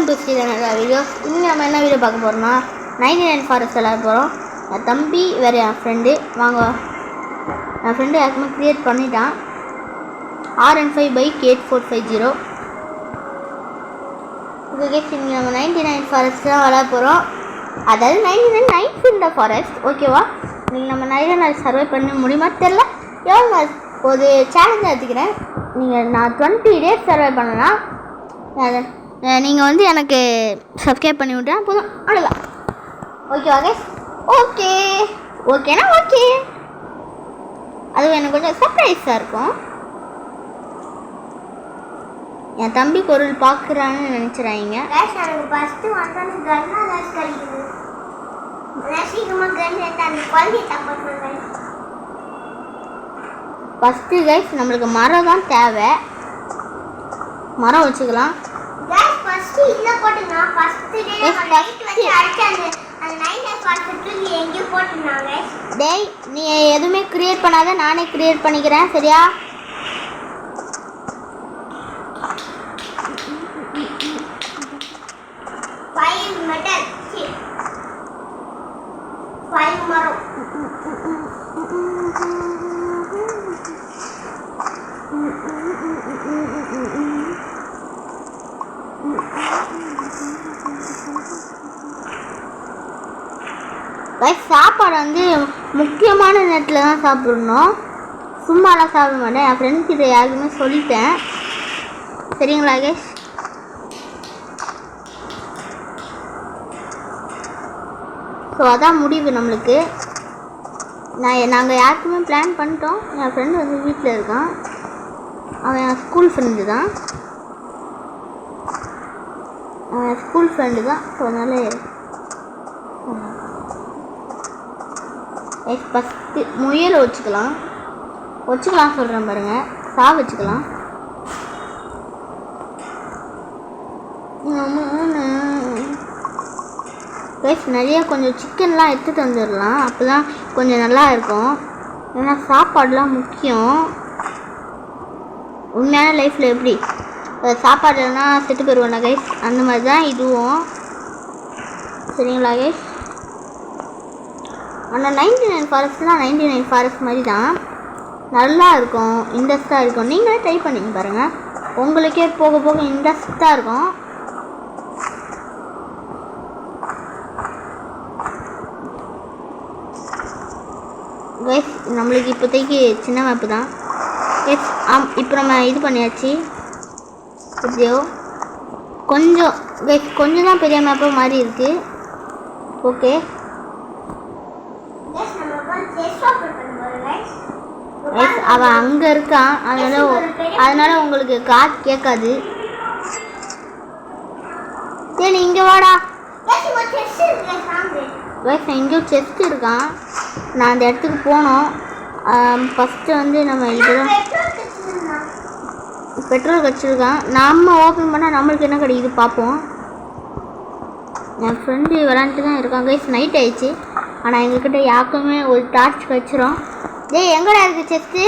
To ஸ்ரீதனரா videos. இங்கே நம்ம என்ன வீடியோ பார்க்க போகிறோம்னா 99 ஃபாரஸ்ட் விளையாட போகிறோம். என் தம்பி வேறு என் ஃப்ரெண்டு வாங்க. என் ஃப்ரெண்டு யாருக்குமே க்ரியேட் பண்ணிட்டான். RN5 bike 8450. ஓகே கேஸ், இங்கே நம்ம 99 ஃபாரஸ்ட் தான் விளையாட போகிறோம். அதாவது 99 நைட்ஸ் இந்த ஃபாரஸ்ட். ஓகேவா? நீங்கள் நம்ம நிறைய நாள் சர்வை பண்ண முடியுமா தெரில. எவ்வளோ ஒரு சேலஞ்சாக எடுத்துக்கிறேன். நான் 20 days சர்வை பண்ணேன்னா நீங்கள் வந்து எனக்கு சப்ஸ்கிரைப் பண்ணி விட்டா போதும். அவ்வளோதான். ஓகேவா கேஸ்? ஓகேனா ஓகே. அதுவும் எனக்கு கொஞ்சம் சர்ப்ரைஸாக இருக்கும். என் தம்பி பொருள் பார்க்குறான்னு நினச்சிடாங்க. ஃபஸ்ட்டு கைஸ் நம்மளுக்கு மரம் தான் தேவை. மரம் வச்சுக்கலாம். டேய், நீ எதுவுமே கிரியேட் பண்ணாத, நானே கிரியேட் பண்ணிக்கிறேன். சரியா? சாப்பாடு வந்து முக்கியமான நேரத்தில் தான் சாப்பிடணும். சும்மாலாம் சாப்பிட மாட்டேன். என் ஃப்ரெண்ட்ஸ் கிட்ட யாருக்குமே சொல்லிட்டேன். சரிங்களா கேஸ்? ஸோ அதான் முடிவு நம்மளுக்கு. நாங்கள் யாருக்குமே பிளான் பண்ணிட்டோம். என் ஃப்ரெண்டு வந்து வீட்டில் இருக்கான். அவன் என் ஸ்கூல் ஃப்ரெண்டு தான். ஸோ அதனால் ஃபஸ்ட்டு முயல் வச்சுக்கலாம் சொல்கிறேன் பாருங்கள். வச்சுக்கலாம். நிறைய கொஞ்சம் சிக்கன்லாம் எடுத்துகிட்டு வந்துடலாம். அப்போ தான் கொஞ்சம் நல்லா இருக்கும். ஏன்னா சாப்பாடுலாம் முக்கியம். உண்மையான லைஃப்பில் எப்படி சாப்பாடுனா செத்து போயிடுவோண்ணா கைஸ், அந்த மாதிரி தான் இதுவும். சரிங்களா கைஸ்? ஆனால் 99 ஃபாரஸ்ட்லாம் 99 ஃபாரஸ்ட் மாதிரி தான் நல்லா இருக்கும், இன்ட்ரெஸ்ட்டாக இருக்கும். நீங்களே ட்ரை பண்ணிங்க பாருங்கள். உங்களுக்கே போக போக இன்ட்ரெஸ்ட்டாக இருக்கும். கைஸ் நம்மளுக்கு இப்போதைக்கு சின்ன மேப்பு தான். எஸ் இப்போ நம்ம இது பண்ணியாச்சு. எப்படியோ கொஞ்சம் தான் பெரிய மேப்பாக மாதிரி இருக்குது. ஓகே, அவன் அங்கே இருக்கான். அதனால உங்களுக்கு காசு கேட்காது. சரி, இங்கே வாடா. இங்கே செஸ்ட் இருக்கான். நான் அந்த இடத்துக்கு போனோம். ஃபஸ்ட்டு வந்து நம்ம இதுதான் பெட்ரோல் கிடச்சிருக்கான். நம்ம ஓப்பன் பண்ணால் நம்மளுக்கு என்ன கிடைக்குது பார்ப்போம். என் ஃப்ரெண்டு விளாண்டுட்டு தான் இருக்கான். கைஸ் நைட் ஆயிடுச்சு. ஆனால் எங்ககிட்ட யாருக்குமே ஒரு டார்ச் கிடச்சிரும். டேய், எங்கடா இருக்குது செஸ்ட்டு?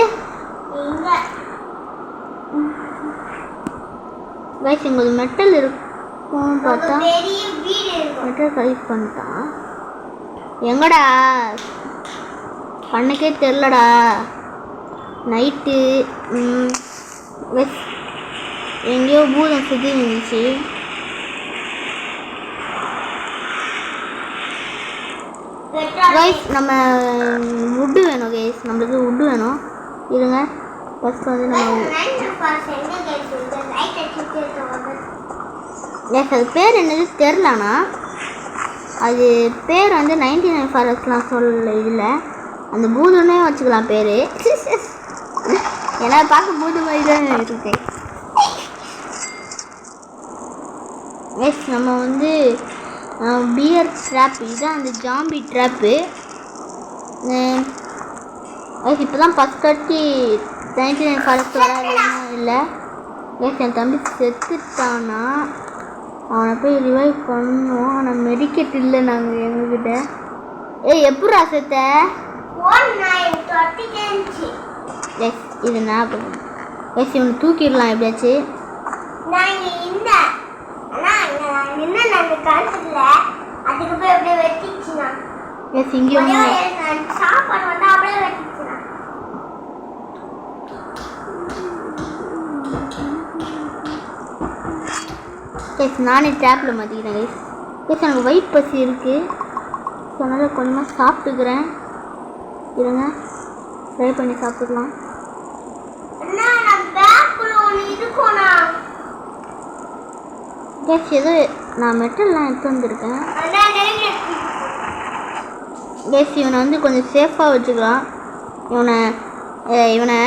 கைஸ் எங்களுக்கு மெட்டல் இருக்கும் பார்த்தா மெட்டல் கலெக்ட் பண்ணிட்டான். எங்கடா கண்ணுக்கே தெரிலடா. நைட்டு எங்கேயோ பூதம் சுற்றி இருந்துச்சு. கைஸ் நம்ம வுட்டு வேணும். கைஸ் நம்மளுக்கு வுட்டு வேணும். இருங்க, ஃபஸ்ட் வந்து நம்ம அது பேர் என்னது தெரிலண்ணா. அது பேர் வந்து 99 ஃபாரஸ்ட்லாம் சொல்ல. இதில் அந்த பூதனே வச்சுக்கலாம் பேர். ஏன்னா பார்க்க பூத மாதிரி தான் இருக்கு. எஸ் நம்ம வந்து பியர் ட்ராப், இதுதான் அந்த ஜாம்பி ட்ராப்பு. இப்போ தான் ஃபஸ்ட் 99 ஃபாரஸ்ட் வராதுன்னா இல்லை. என் தம்பி செத்துட்டானா, அவனை போய் ரிவைவ் பண்ணோம். ஆனால் மெடிக்கெட் இல்லை நாங்கள் எங்ககிட்ட. எப்படா செத்த? எஸ் இது ஞாபகம். எஸ் இவனை தூக்கிடலாம் எப்படியாச்சு. காட்டுல அதுக்கு போய் அப்படியே வெட்டிச்சுனா எஸ் இங்க சாப்பாடு வந்து அப்படியே வெட்டிச்சுனா எஸ் நானே டேப்ல மாத்திக்கிறேன் கைஸ் எஸ் எனக்கு வயிறு பசி இருக்கு அதனால கொஞ்சமாக சாப்பிட்டுக்கிறேன் இருங்க ஃப்ரை பண்ணி சாப்பிட்டுக்கலாம் கேஸ் ஏதோ நான் மெட்டல்லாம் எடுத்து வந்திருக்கேன் கேஸ் இவனை வந்து கொஞ்சம் சேஃபாக வச்சுக்கலாம் இவனை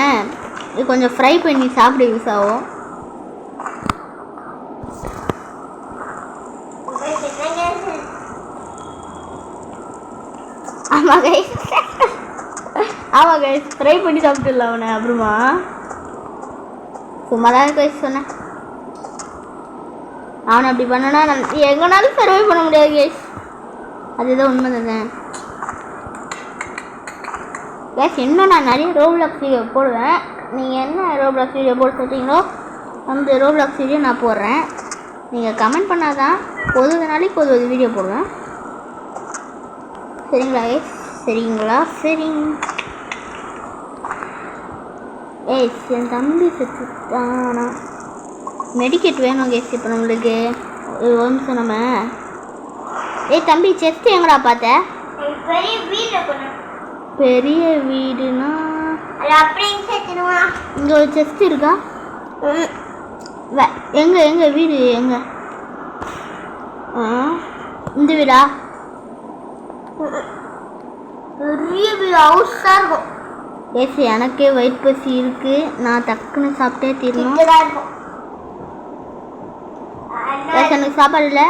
கொஞ்சம் ஃப்ரை பண்ணி சாப்பிட யூஸ் ஆகும் ஆமாம் கைஸ் ஆமாம் கைஸ் ஃப்ரை பண்ணி சாப்பிட்டுடலாம் அவனை அப்புறமா சும்மா தான் கைஸ் சொன்னேன் அவனை அப்படி பண்ணனா எங்கனாலும் சர்வை பண்ண முடியாது கேஸ் அதுதான் உண்மை தானே கேஸ் இன்னும் நான் நிறைய ரோப்ளாக்ஸ் வீடியோ போடுவேன் நீங்கள் என்ன ரோப்ளாக்ஸ் வீடியோ போட சொல்கிறீங்களோ அந்த ரோப்ளாக்ஸ் வீடியோ நான் போடுறேன் நீங்கள் கமெண்ட் பண்ணாதான் நாளைக்கு ஒரு வீடியோ போடுவேன் சரிங்களா கேஸ் சரிங்களா சரிங்க என் தம்பி செத்துட்டானா மெடிக்கெட் வேணும் கேஸ் இப்போ நம்மளுக்கு ஒரு நிமிஷம் நம்ம தம்பி செஸ்ட் எங்கடா பார்த்த பெரிய வீடுனா இங்கே ஒரு செஸ்ட் இருக்கா எங்க வீடு எங்க இந்த வீடா பெரிய வீடு ஹவுஸாக இருக்கும் ஏசி எனக்கே வயிறு பசி இருக்கு நான் டக்குன்னு சாப்பிட்டே தீரணும் எனக்கு சாப்பாடு இல்லை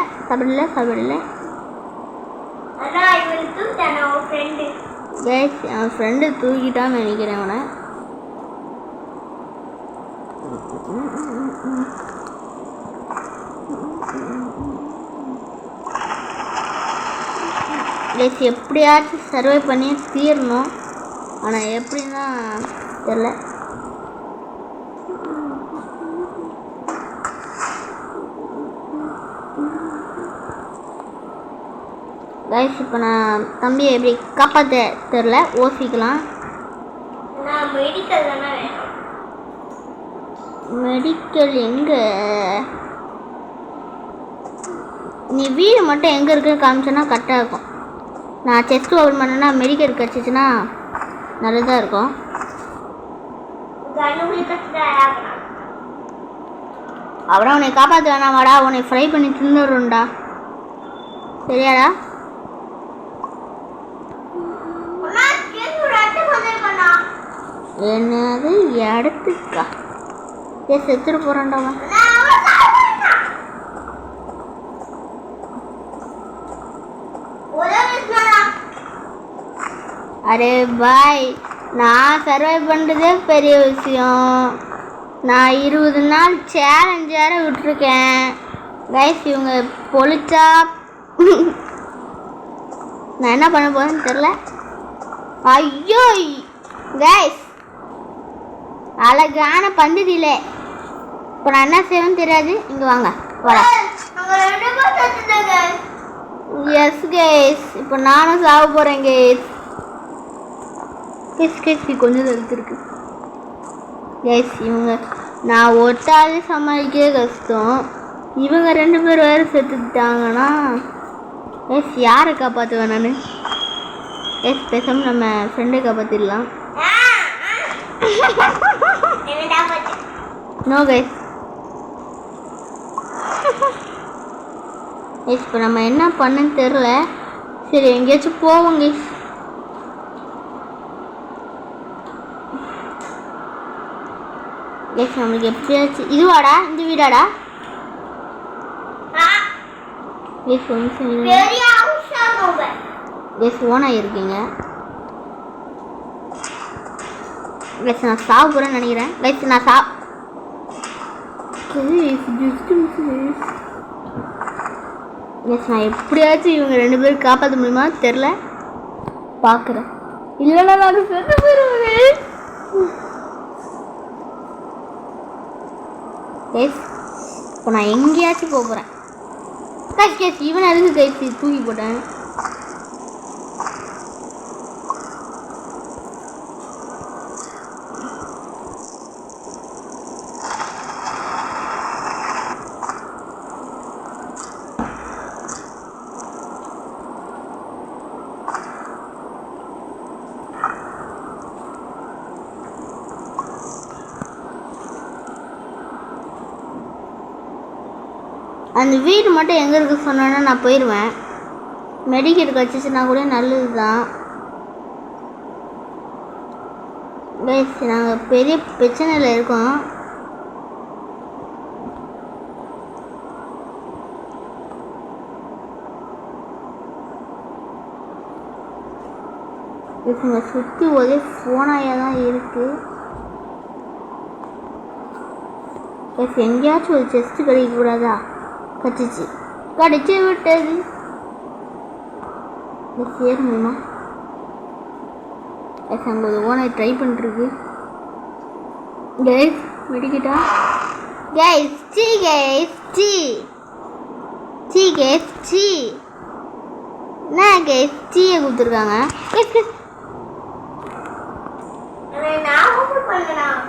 அவன் ஃப்ரெண்டு தூக்கிட்டான்னு நினைக்கிறேன் அவனை எப்படியாச்சும் சர்வை பண்ணி தீரணும் ஆனால் எப்படின்னா தெரியல கைஸ் இப்போ நான் தம்பியை எப்படி காப்பாற்ற தெரில யோசிக்கலாம் மெடிக்கல் எங்கே நீ வீடு மட்டும் எங்கே இருக்குன்னு காமிச்சோன்னா கரெக்டாக இருக்கும் நான் செஸ்ட் ஓப்பன் பண்ணேன்னா மெடிக்கல் கிடச்சிச்சின்னா நல்லதாக இருக்கும் அப்புறம் உன்னை காப்பாற்ற வேணாமாடா உன்னை ஃப்ரை பண்ணி தின்னுடும்டா சரியாடா என்னது இடத்துக்கா செத்துட்டு போறான்டா அரே பாய் நான் சர்வை பண்ணுறதே பெரிய விஷயம் நான் 20 நாள் சேலஞ்ச் வேற விட்டுருக்கேன் கைஸ் இவங்க பொழிச்சா நான் என்ன பண்ண போறேன்னு தெரில ஐயோ கைஸ் அழகான பந்துதிலே இப்போ நான் என்ன செய்வேன்னு தெரியாது இங்கே வாங்க வர எஸ் கேஸ் இப்போ நானும் சாக போகிறேன் கேஸ் கேஸ் கொஞ்சம் இருக்கு கேஸ் இவங்க நான் ஒட்டாலே சமாளிக்கவே கஷ்டம் இவங்க 2 பேர் வேறு செத்துட்டாங்கன்னா எஸ் யாரை காப்பாற்றுவேன் நான் எஸ் பேசாமல் நம்ம ஃப்ரெண்டை காப்பாற்றிடலாம் நோ கைஸ் இப்போ நம்ம என்ன பண்ணன்னு தெரில சரி எங்கேயாச்சும் போவோம் கைஸ் கைஸ் நம்மளுக்கு எப்படியாச்சும் இதுவாடா இந்த வீடாடா கைஸ் கைஸ் ஓனாக இருக்கீங்க கைஸ் நான் சாப்பிட போகிறேன்னு நினைக்கிறேன் கைஸ் நான் கைஸ் நான் எப்படியாச்சும் இவங்க 2 பேரும் காப்பாற்ற முடியுமா தெரில பார்க்குறேன் இல்லைன்னா நான் செத்து போயிடுவேன் கைஸ் இப்போ நான் எங்கேயாச்சும் போகிறேன் கேஸ் இவன் அதுக்கு கைசி தூக்கி போட்டேன். அந்த வீடு மட்டும் எங்கே இருக்கு சொன்னோன்னா நான் போயிடுவேன். மெடிக்கெட் கிடச்சிச்சுன்னா கூட நல்லது தான். கைஸ் நாங்கள் பெரிய பிரச்சனையில் இருக்கோம். இவங்க சுற்றி ஒரே ஃபோனாயாக தான் இருக்குது. கைஸ் எங்கேயாச்சும் ஒரு செஸ்ட்டு கிடைக்கக்கூடாதா? கடிச்சு கடிச்சு விட்டது. சேருமா அங்கே ஒரு ஓனை ட்ரை பண்ணிருக்கு. கைஸ் மெடிக்கிட்டா guys C guys C C guys C என்ன கைஸ் சீயை கொடுத்துருக்காங்க. நான் ஓபன் பண்ணலாம்.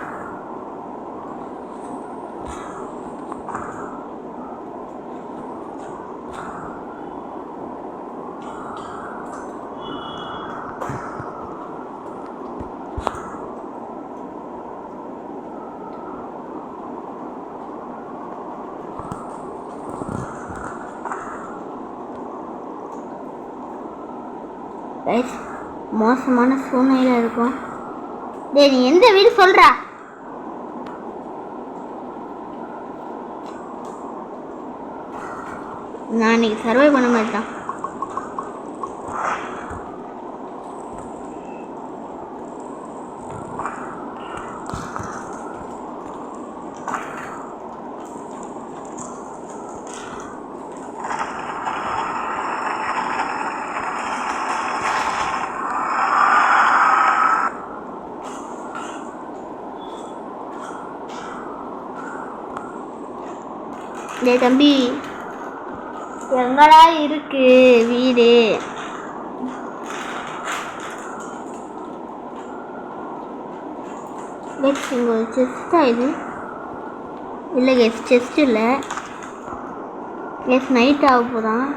கைஸ் மோசமான சூழ்நிலையில் இருக்கும். டேய் நீ எந்த வீடு சொல்கிறா? நான் இன்னைக்கு சர்வை பண்ண மாட்டேன். டேய் தம்பி எங்கடா இருக்கு வீடு? கேஸ் இங்கே ஒரு செஸ்டா இது? இல்லை கேஸ் செஸ்ட் இல்லை. கேஸ் நைட் ஆக போதான்.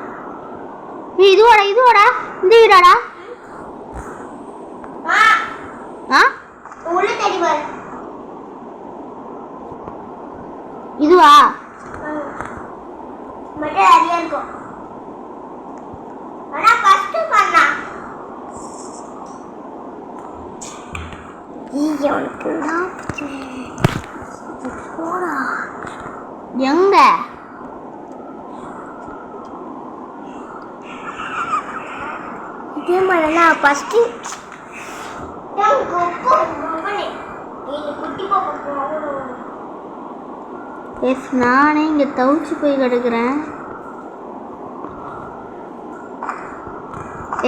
இதுவாடா இதுவாடா இந்த வீடாடா? ஆ உள்ள தேடி பாரு. இதுவா? மட்டும் நிறைய இருக்கும். ஆனா ஃபர்ஸ்ட் பண்ணா உனக்கு போடா. எங்க இதே மாதிரிலாம் ஃபர்ஸ்ட் எஸ் நானே இங்கே தவிச்சு போய் கிடக்குறேன்.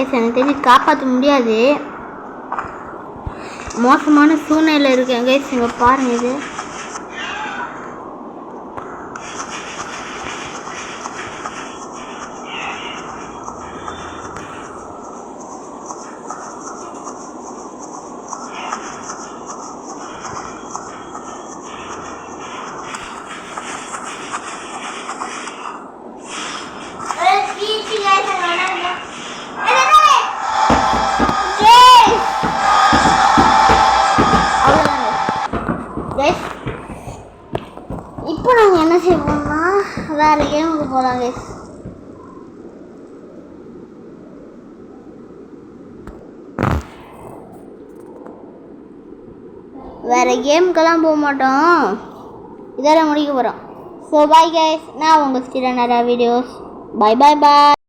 எஸ் எனக்கு தெரிஞ்சு காப்பாற்ற முடியாது. மோசமான சூழ்நிலையில் இருக்கேன் கைஸ். இங்கே பாருங்க இது இப்போ நாங்கள் என்ன செய்வோம்னா வேறு கேமுக்கு போகலாம் கைஸ். வேறு கேமுக்கெல்லாம் போக மாட்டோம். இதெல்லாம் முடிக்க போகிறோம். So bye guys. நான் உங்கள் ஸ்டூடெண்ட் வீடியோஸ். பாய் பாய் பாய்.